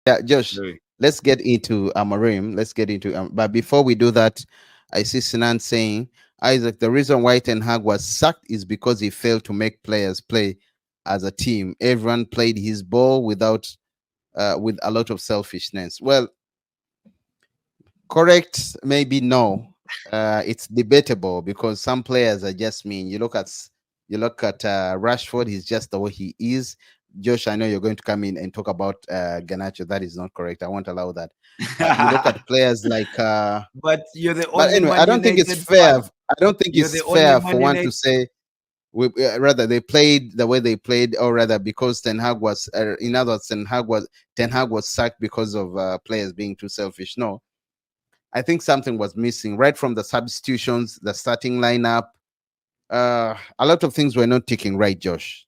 Yeah, Josh, Very. let's get into Amorim. Let's get into, but before we do that, I see Sinan saying, Isaac, the reason why Ten Hag was sacked is because he failed to make players play as a team. Everyone played his ball with a lot of selfishness. Well, correct, maybe no. It's debatable because some players are just mean. You look at Rashford. He's just the way he is. Josh, I know you're going to come in and talk about Garnacho. That is not correct. I won't allow that. You look at players like. But you're the But only anyway, I Man don't think it's United fair. fan. I don't think You're it's the only fair for Man one to United. say rather they played the way they played, or rather because Ten Hag was, in other words, Ten Hag was sacked because of players being too selfish. No, I think something was missing right from the substitutions, the starting lineup. A lot of things were not ticking right, Josh.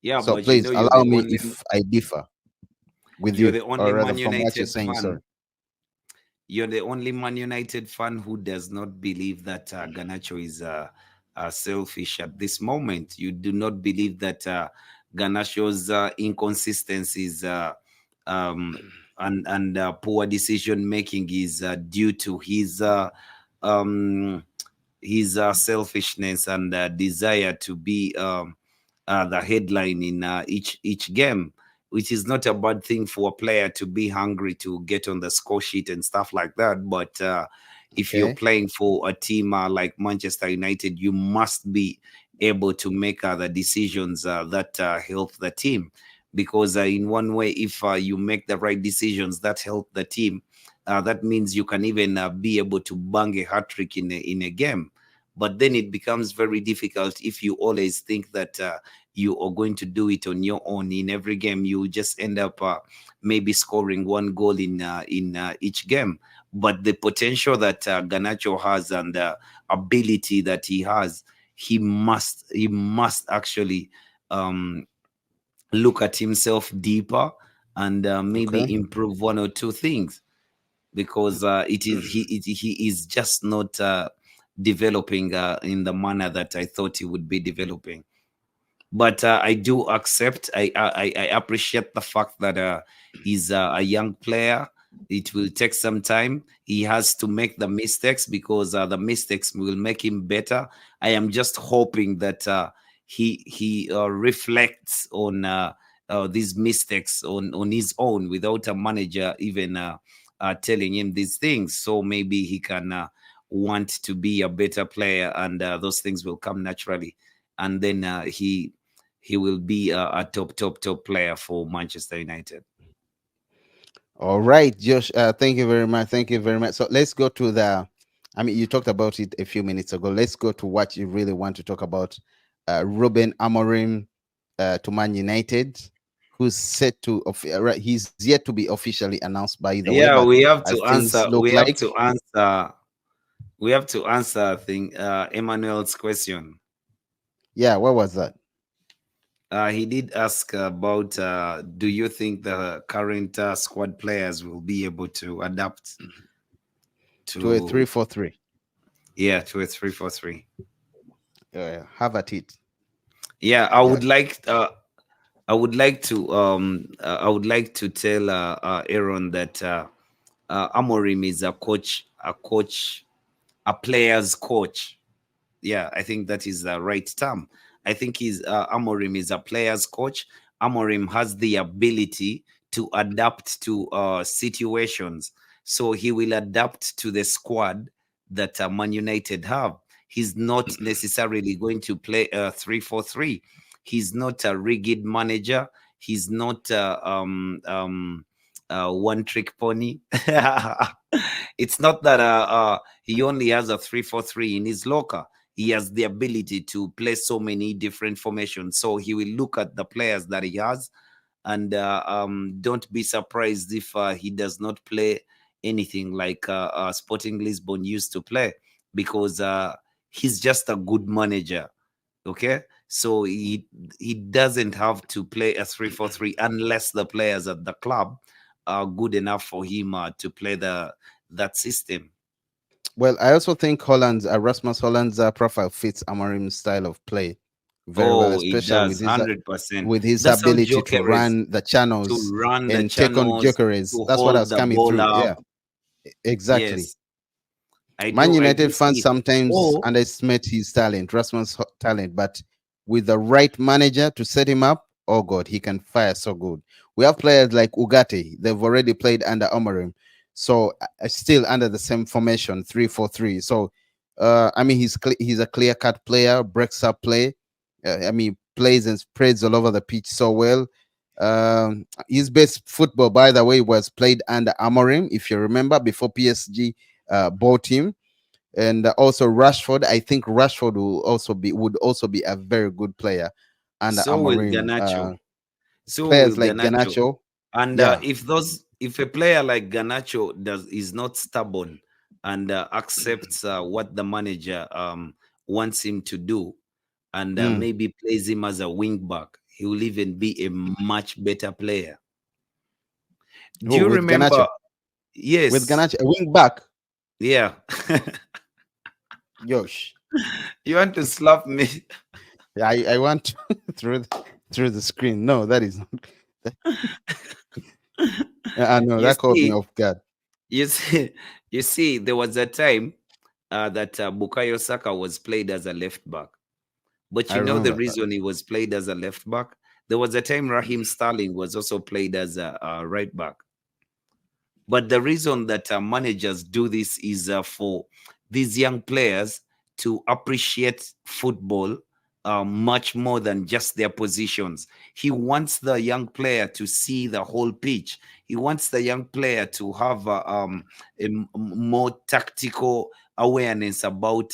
Yeah, So but you please know allow me if I differ with you're you, the only or rather Man from what you're United saying. Sorry. fan. You're the only Man United fan who does not believe that Garnacho is selfish at this moment. You do not believe that Garnacho's inconsistencies um, and poor decision making is due to um, his selfishness and desire to be the headline in each game, which is not a bad thing for a player to be hungry to get on the score sheet and stuff like that. But if you're Okay. playing for a team like Manchester United, you must be able to make the decisions that help the team. Because in one way, if you make the right decisions that help the team, that means you can even be able to bang a hat trick in a game. But then it becomes very difficult if you always think that you are going to do it on your own in every game. You just end up maybe scoring one goal in each game. But the potential that Ganacho has and the ability that he has, he must actually um, look at himself deeper and maybe Okay. improve one or two things, because he is just not developing in the manner that I thought he would be developing. But I do accept. I appreciate the fact that he's a young player. It will take some time. He has to make the mistakes because the mistakes will make him better. I am just hoping that he reflects on these mistakes on his own without a manager even telling him these things. So maybe he can want to be a better player, and those things will come naturally, and then he will be a top player for Manchester United. All right, Josh. Thank you very much. Thank you very much. So let's go to the. I mean, you talked about it a few minutes ago. Let's go to what you really want to talk about. Ruben Amorim to Man United, who's set to. Right, he's yet to be officially announced, by the way. Yeah, But we have as to things answer. look like, We have to answer. I think Emmanuel's question. yeah. What was that? He did ask about do you think the current squad players will be able to adapt To a three to, four three. yeah, to a 3-4-3? Have at it, Yeah, Josh. I would like to tell Aaron that Amorim is a player's coach. Yeah, I think that is the right term. I think he's Amorim is a player's coach. Amorim has the ability to adapt to situations, so he will adapt to the squad that Man United have. He's not necessarily going to play a 3-4-3. He's not a rigid manager. He's not one trick pony. It's not that he only has a 3-4-3 in his locker. He has the ability to play so many different formations. So he will look at the players that he has, and don't be surprised if he does not play anything like Sporting Lisbon used to play, because he's just a good manager. Okay, so he doesn't have to play a 3-4-3 unless the players at the club are good enough for him to play that system. Well, I also think Rasmus Holland's profile fits Amorim's style of play. very well, Oh, it especially does 100%. with his That's how ability to Jokeres run the to channels run the and take on channels, Jokeres. to That's what I hold was the coming ball through. up. Yeah, exactly. Yes, I Man do. I do United fans see. sometimes Oh, underestimate his talent, Rasmus' talent, but with the right manager to set him up, oh God, he can fire so good. We have players like Ugarte; they've already played under Amorim, so still under the same formation, 3-4-3. So, I mean, he's a clear cut player, breaks up play. I mean, plays and spreads all over the pitch so well. His best football, by the way, was played under Amorim, if you remember, before PSG bought him. And also Rashford. I think Rashford would also be a very good player under so will Amorim. Garnacho. So will Players like Garnacho. Ganacho, And yeah. if a player like Garnacho is not stubborn and accepts what the manager wants him to do, and Mm. maybe plays him as a wing back, he will even be a much better player. Do Oh, you with remember? Ganacho, Yes, a wing back. yeah. Yosh, You want to slap me? I want through through the screen. No, that is not. I know You that caught me see, off guard. you see, you see, there was a time that Bukayo Saka was played as a left back. But I you know the remember that. reason he was played as a left back? There was a time Raheem Sterling was also played as a right back. But the reason that managers do this is for these young players to appreciate football much more than just their positions. He wants the young player to see the whole pitch. He wants the young player to have more tactical awareness about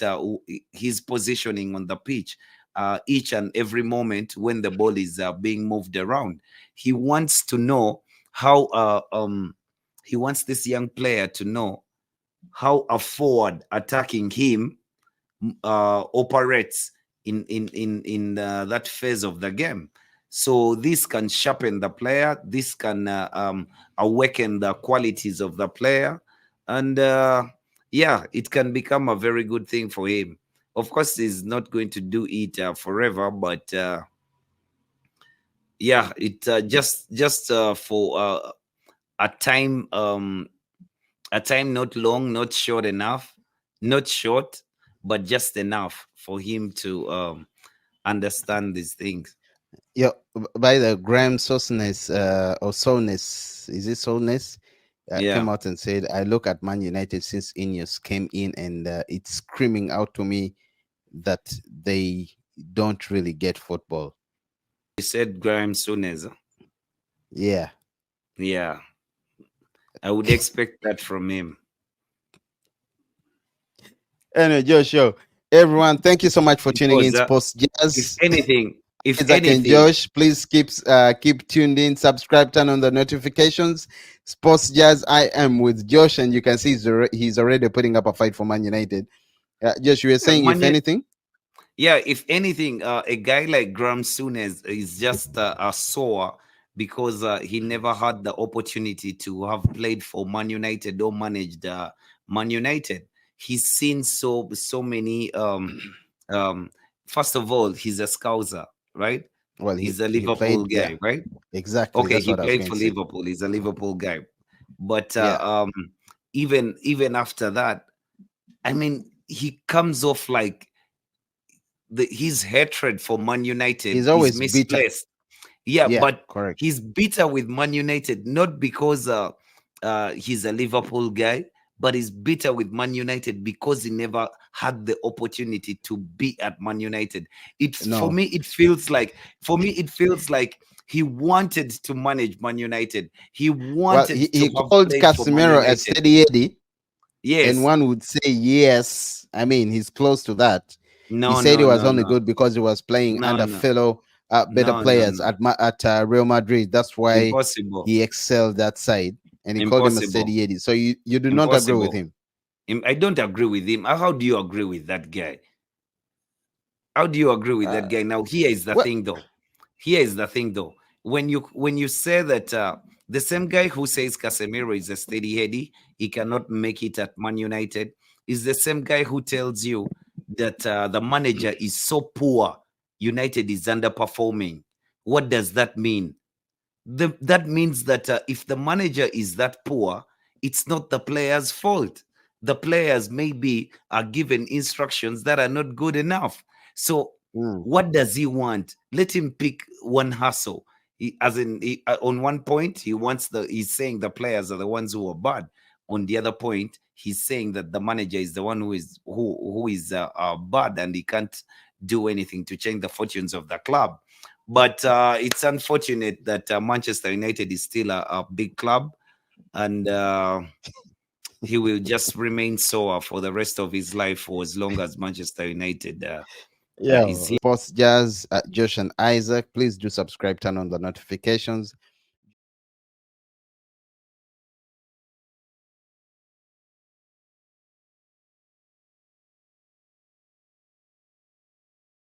his positioning on the pitch. Each and every moment when the ball is being moved around, he wants to know how he wants this young player to know how a forward attacking him operates in that phase of the game. So this can sharpen the player. This can awaken the qualities of the player, and yeah, it can become a very good thing for him. Of course, he's not going to do it forever, but yeah, it just for a time a time not long, not short enough, not short, but just enough for him to understand these things. Yeah, by the Graham Souness or Souness, is it Souness? Yeah, Came out and said, "I look at Man United since Ineos came in, and it's screaming out to me that they don't really get football." he said Graham Souness. Yeah. Yeah, I would expect that from him Anyway, Josh, yo, everyone, thank you so much for tuning in. because Sports if Jazz, anything, if Isaac and anything, Josh, please keep tuned in, subscribe, turn on the notifications. Sports Jazz, I am with Josh, and you can see he's already putting up a fight for Man United. Josh, you were saying, if Man, anything. yeah, if anything, a guy like Graham Souness is just a sore because he never had the opportunity to have played for Man United or managed Man United. He's seen so many. Um, First of all, he's a Scouser, right? Well, He's a he Liverpool played, yeah, guy, right? exactly. Okay, That's he what I was played going for to say. Liverpool. He's a Liverpool guy, but Yeah, even after that, I mean, he comes off like his hatred for Man United he's is always bitter. misplaced. Yeah, Yeah, but correct. he's bitter with Man United not because he's a Liverpool guy, but he's bitter with Man United because he never had the opportunity to be at Man United. It's No, for me it feels like he wanted to manage Man United. He well, wanted to he have called played for Man Casemiro a United. steady Eddie, and Yes. one would say yes. I mean, he's close to that. He No, said he no, was no, only no. good because he was playing No, under no. fellow better No, no, players no. at Real Madrid. That's why Impossible. he excelled that side, and he called him a Impossible. steady Eddie. So you do not agree with Impossible. him? I don't agree with him. How do you agree with that guy? How do you agree with that Uh, guy? Now, here is the well, thing, though. Here is the thing, though. When you say that the same guy who says Casemiro is a steady Eddie, he cannot make it at Man United, is the same guy who tells you that the manager is so poor. United is underperforming. What does that mean? That means that if the manager is that poor, it's not the players' fault. The players maybe are given instructions that are not good enough. So, Mm. what does he want? Let him pick one hustle. As in, on one point, he's saying the players are the ones who are bad. On the other point, he's saying that the manager is the one who is bad, and he can't do anything to change the fortunes of the club. But it's unfortunate that Manchester United is still a big club, and he will just remain so for the rest of his life for as long as Manchester United Yeah, is here. Sports Jazz, Josh and Isaac. Please do subscribe, turn on the notifications.